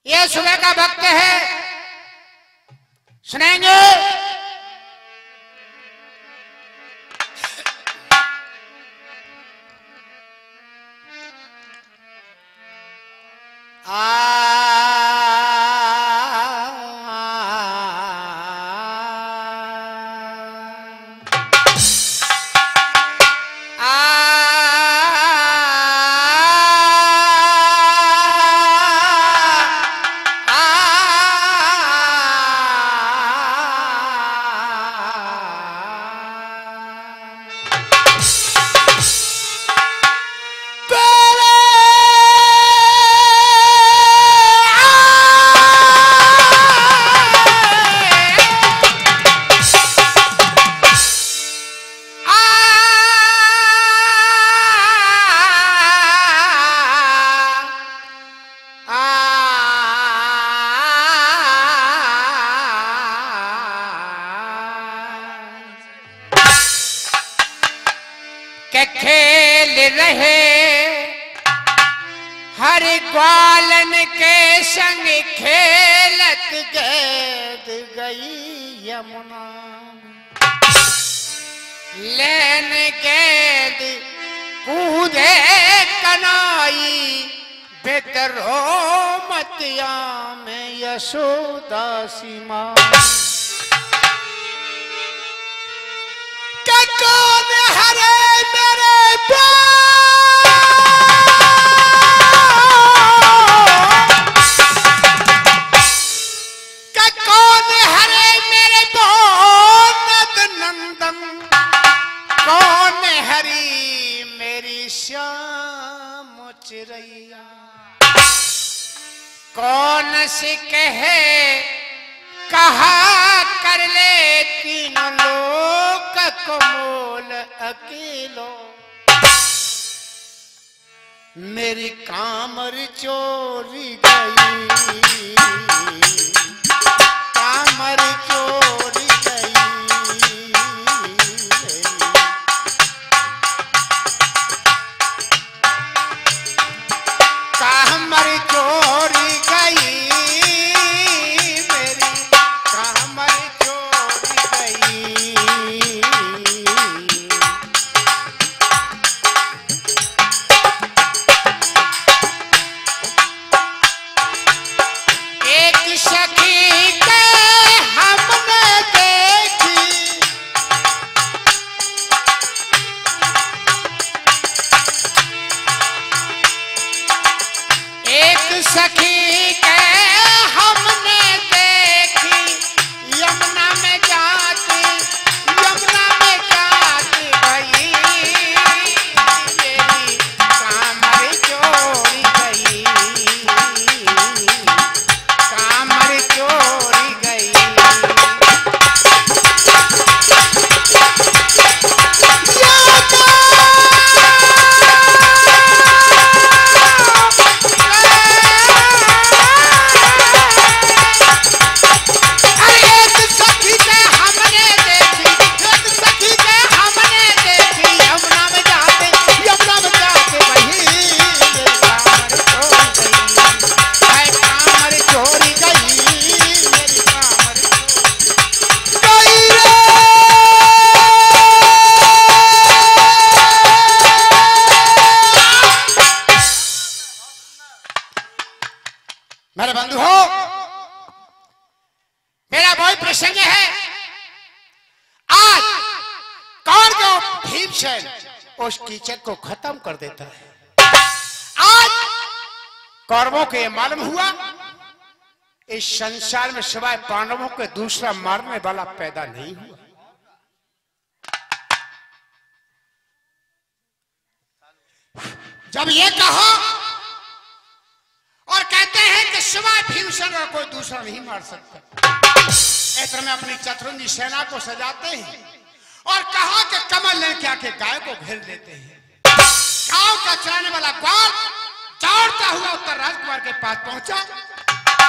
ये सुबह का वक्त है, सुनेंगे। खेल रहे हर ग्वालन के संग खेलत गेद गई यमुना, लेन गेद कूदे कनाई बेतरो मतिया में यशोदा सीमा। कौन हरे मेरे कौन हरे मेरे नद नंदन, कौन हरी मेरी श्याम चिरैया, कौन से कहे कहा कर ले तीनों लोग कमोल अकेलो, मेरी कामर चोरी गई, कामर चोरी गई, कामर चोरी गई, मेरी कामर चोरी गई। सखी के हमने देखी, एक सखी के हमने देखी, यमुना में जाती, यमुना में जाती भाई, मेरी कामर चोरी गई, कामर चोरी गई। मेरे बंधु हो, मेरा वही प्रसंग है। आज कौन जो भीमसेन उस कीचक को खत्म कर देता है। आज कौरवों को यह मालूम हुआ इस संसार में सिवाय पांडवों के दूसरा मारने वाला पैदा नहीं हुआ। जब ये कहो और कहते हैं कि सिवाय भीमसेन और कोई दूसरा नहीं मार सकता, इतने में अपनी चतुरंगी सेना को सजाते हैं और कहा कि कमल लेके आके गाय को घेर देते हैं। गांव का चराने वाला ग्वाल दौड़ता हुआ उत्तर राजकुमार के पास पहुंचा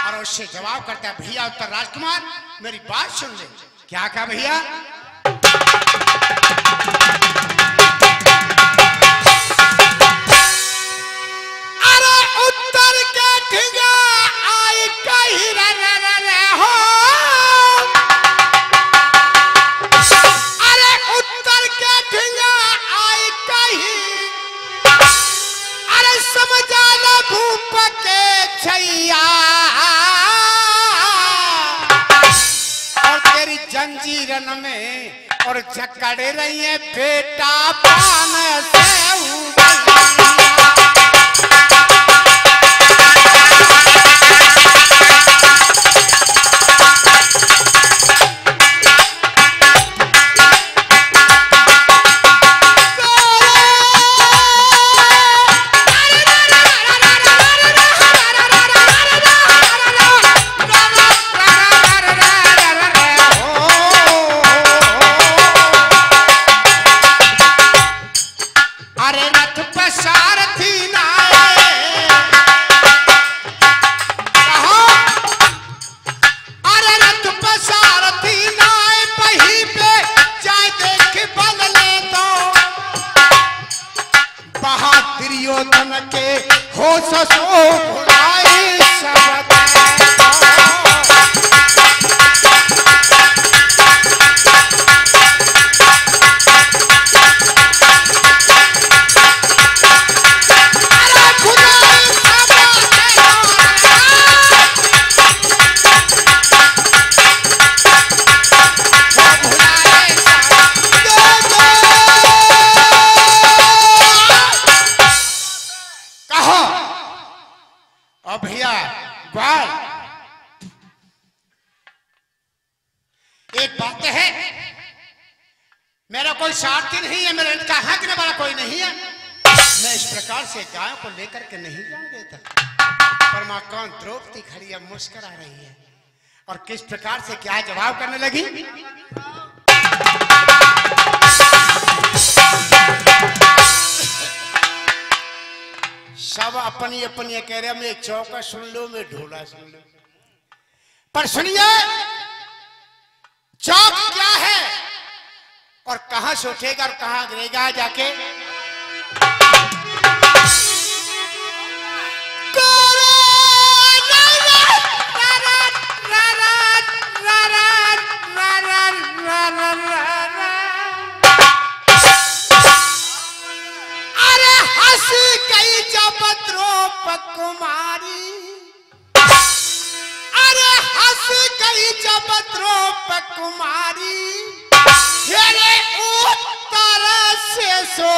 और उससे जवाब करता है, भैया उत्तर राजकुमार मेरी बात सुन ले। क्या कहा भैया? अरे उत्तर के ठिगा आई छैया और तेरी जंजीरन में और जकड़े रही है बेटा पान से एक बात है, मेरा कोई साथी नहीं है, मेरा इनका हाँकने वाला कोई नहीं है। मैं इस प्रकार से गायों को लेकर के नहीं जाने देता। पर मां कौन द्रौपदी खड़ी है, मुस्कुरा रही है और किस प्रकार से क्या जवाब करने लगी। सब अपनी अपनी कह रहे, मैं चौका सुन लो, मैं ढोला सुन लो, पर सुनिए चौक क्या है और कहां से उठेगा और कहां गिरेगा जाके। अरे हंसी गई जब द्रौपदी कुमारी, अरे हंस गई जब द्रौपदी कुमारी, तेरे उत्तर से सो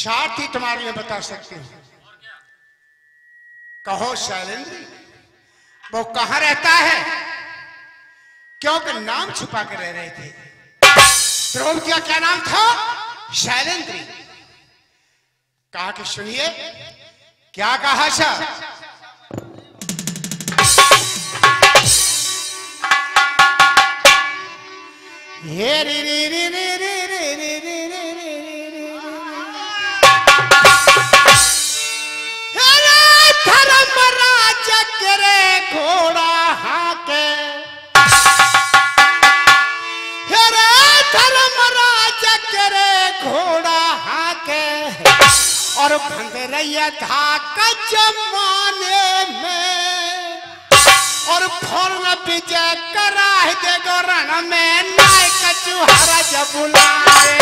साथी तुम्हारे लिए बता सकते हो। कहो शैलेंद्र वो कहां रहता है, क्योंकि नाम छुपा कर रह रहे थे। द्रौपदी का क्या नाम था? शैलेंद्री। कहा कि सुनिए क्या कहा था। हे रे रे रे रे रे रे रे रे धर्मराज और भंगरैया था जमाने में और फोन विजय करा दे रण में नायक चुहारा जब बुलाए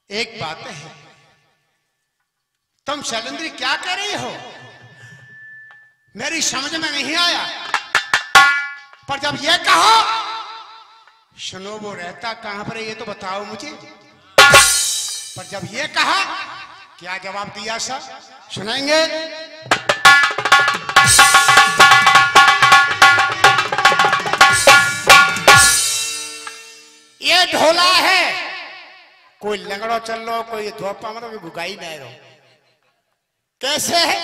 एक बात है, तुम शैलेंद्री क्या कह रही हो? मेरी समझ में नहीं आया। पर जब ये कहो सुनो वो रहता कहां पर है ये तो बताओ मुझे। पर जब ये कहा क्या जवाब दिया सर सुनाएंगे। ये ढोला है, कोई लंगड़ो चल लो, कोई धोपा मरो, कोई भुगाई नहीं रहो। कैसे है?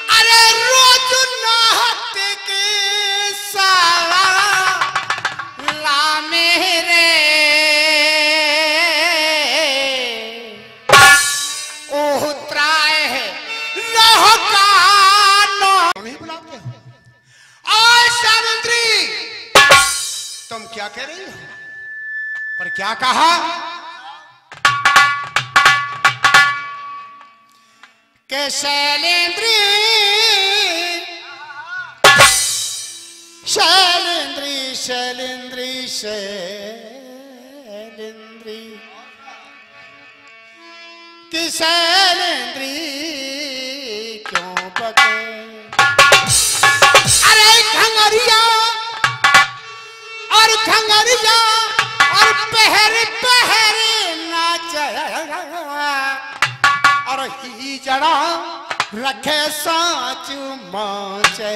अरे रोज नहाते के साला ला मेरे तुम क्या कह रही हो? पर क्या कहा कि शैलेंद्री शैलेंद्री शैलेंद्री शैलेंद्री कि शैलेंद्री क्यों बके? अरे खंगरिया और खंगरिया और पहर पहर नाच और ही जड़ा रखे साच माचे।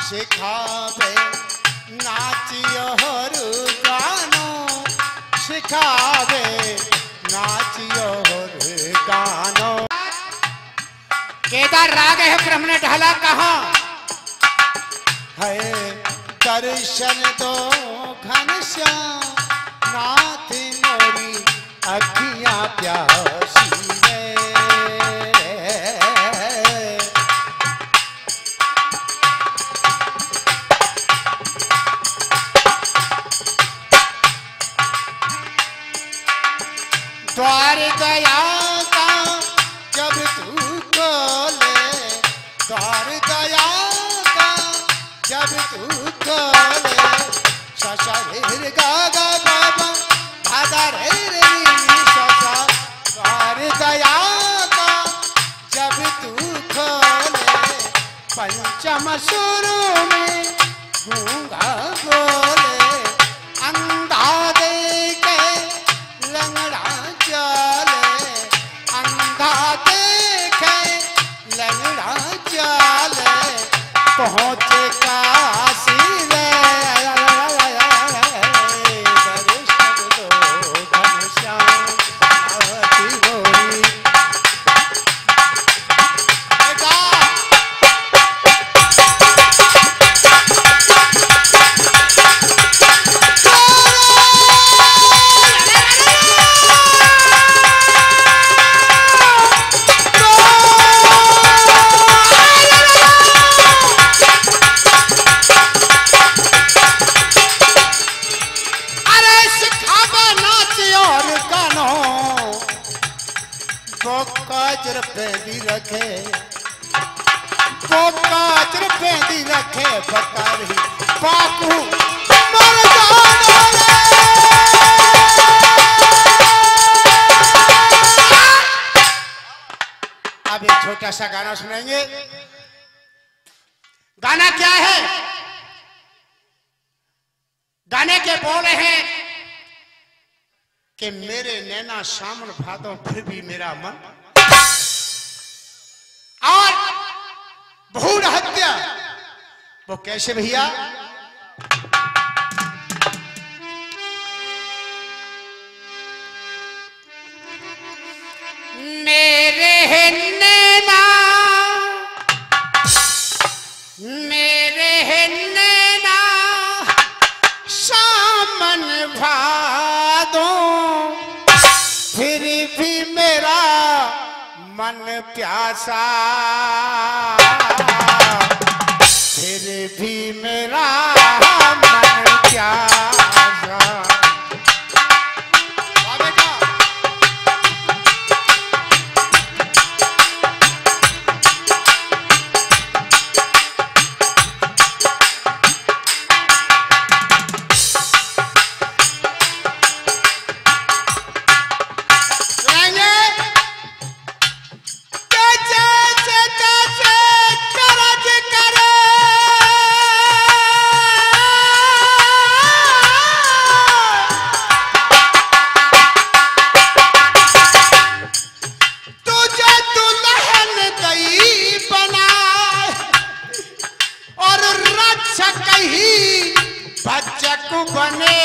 सिखावे नाचियो गानो सिखावे नाचियो गानो। केदार राग है ब्रह्म ने ढाला कहाँ है? दर्शन दो घनश्याम नाथ मोरी अखियां प्यासी है। द्वार गया था जब तू खोले, द्वार गया था तू खोले शशा रे गा गा बाबा धाधा रे रे शशा द्वार दया का जब तू खोले पंचम सुर में गूंगा बोले अंधा देखे लंगड़ा चले अंधा देखे लंगड़ा चले पहुँचे काशी रे दर्शन दो घनश्याम अति गोरी काजर पेंदी रखे तो काजर पेंदी रखे बकारी पाकू मर जाना अब एक छोटा सा गाना सुनेंगे। गाना क्या है? गाने के बोल हैं कि मेरे नैना सामन भादों फिर भी मेरा मन और भूल हत्या वो कैसे भैया? मेरे नैना सामन भादों फिर भी मेरा मन प्यासा फिर भी मेरा मन प्यासा। बने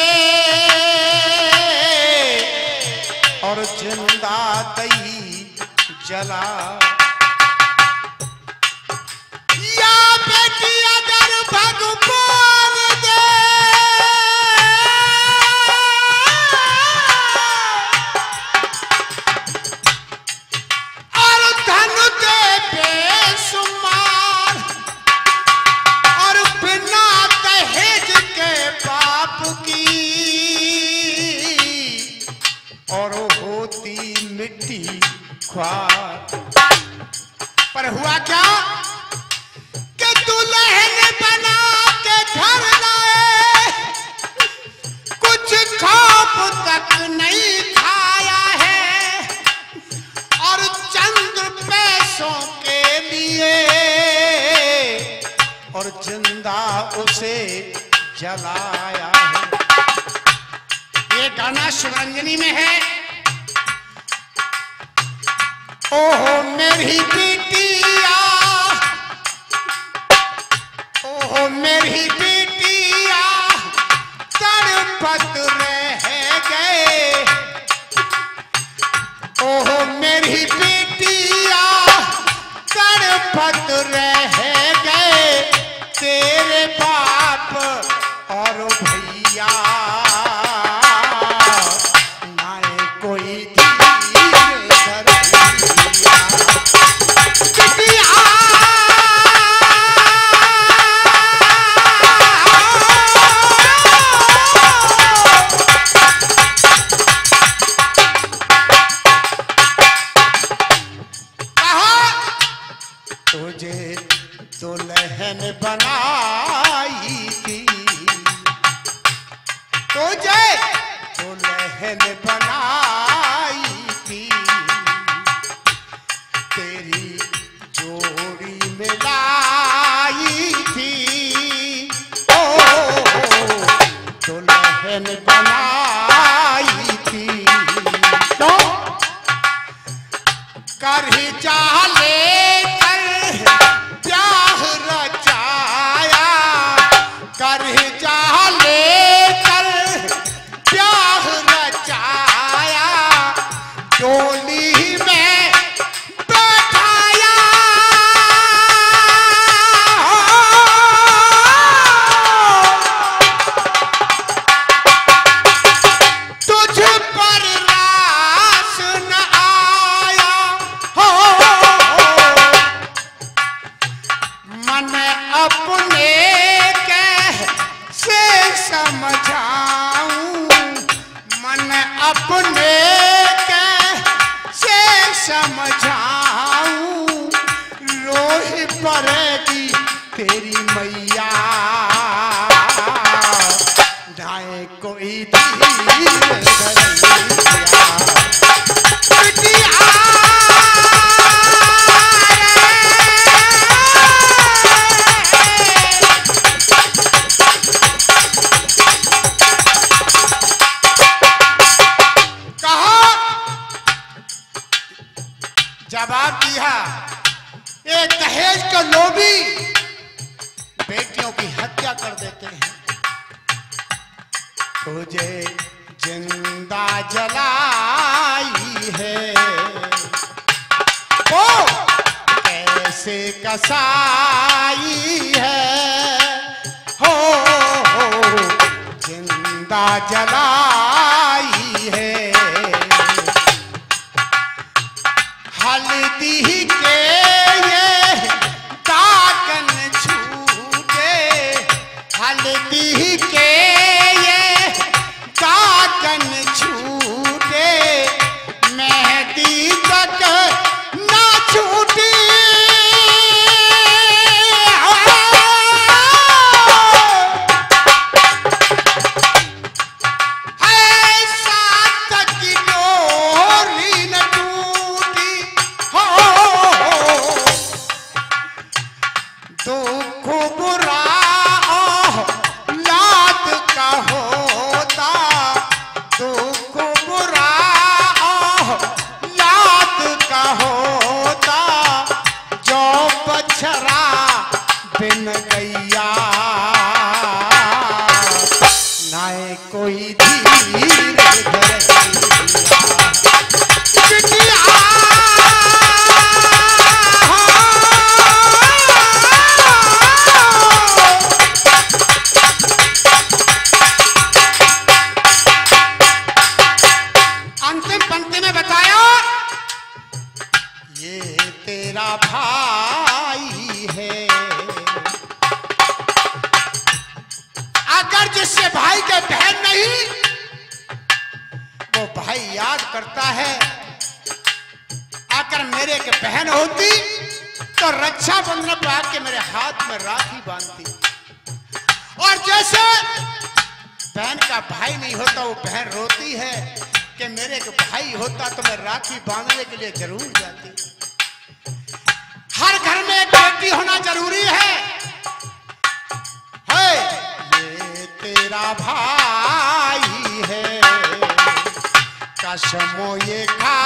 और जिंदा दही जला या बेटी अगर भगवान दे और धन दे बेशुमार और बिना दहेज के बाप की और होती मिट्टी ख्वार। पर हुआ क्या कि दुल्हन बना के घर लाए कुछ खाप तक नहीं खाया है और चंद पैसों के लिए और जिंदा उसे जलाया है। ये गाना शिवरंजनी में है। ओहो मेरी बिटिया, ओहो मेरी बिटिया तड़पत रह गए। ओहो मेरी बिटिया तड़पत रह गए तेरे बाप और भैया नाए कोई तुझे दुल्हन बना तुझे दुल्हन बनाई थी, तेरी जोड़ी मिलाई थी, ओ दुल्हन बनाई थी। तो कर ही चाले कर ब्याह रचाया, कर ही चाले कर ब्याह रचाया, डोली में बैठाया। तुझ पर रास न आया हो, मन अपने कैसे समझाऊं, मन अपने कैसे समझाऊं, रोही पड़ेगी तेरी मैया, ढाए कोई जवाब दिया, एक दहेज के लोभी बेटियों की हत्या कर देते हैं। तुझे जिंदा जलाई है, वो कैसे कसाई है, हो जिंदा जलाई है। हल्दी के ये दागन छूटे, हल्दी के ये दागन छूटे, मेहंदी तक ना छूटी। दुख बुरा औलाद का होता, दुख बुरा औलाद का होता, जो बछड़ा बिन गैया, नाए कोई धीर तेरा भाई है। अगर जिससे भाई के बहन नहीं, वो भाई याद करता है, अगर मेरे के बहन होती तो रक्षाबंधन पे आके मेरे हाथ में राखी बांधती। और जैसे बहन का भाई नहीं होता, वो बहन रोती है कि मेरे के भाई होता तो मैं राखी बांधने के लिए जरूर जाती। हर घर में एक बेटी होना जरूरी है। ये तेरा भाई है, कसमों ये खा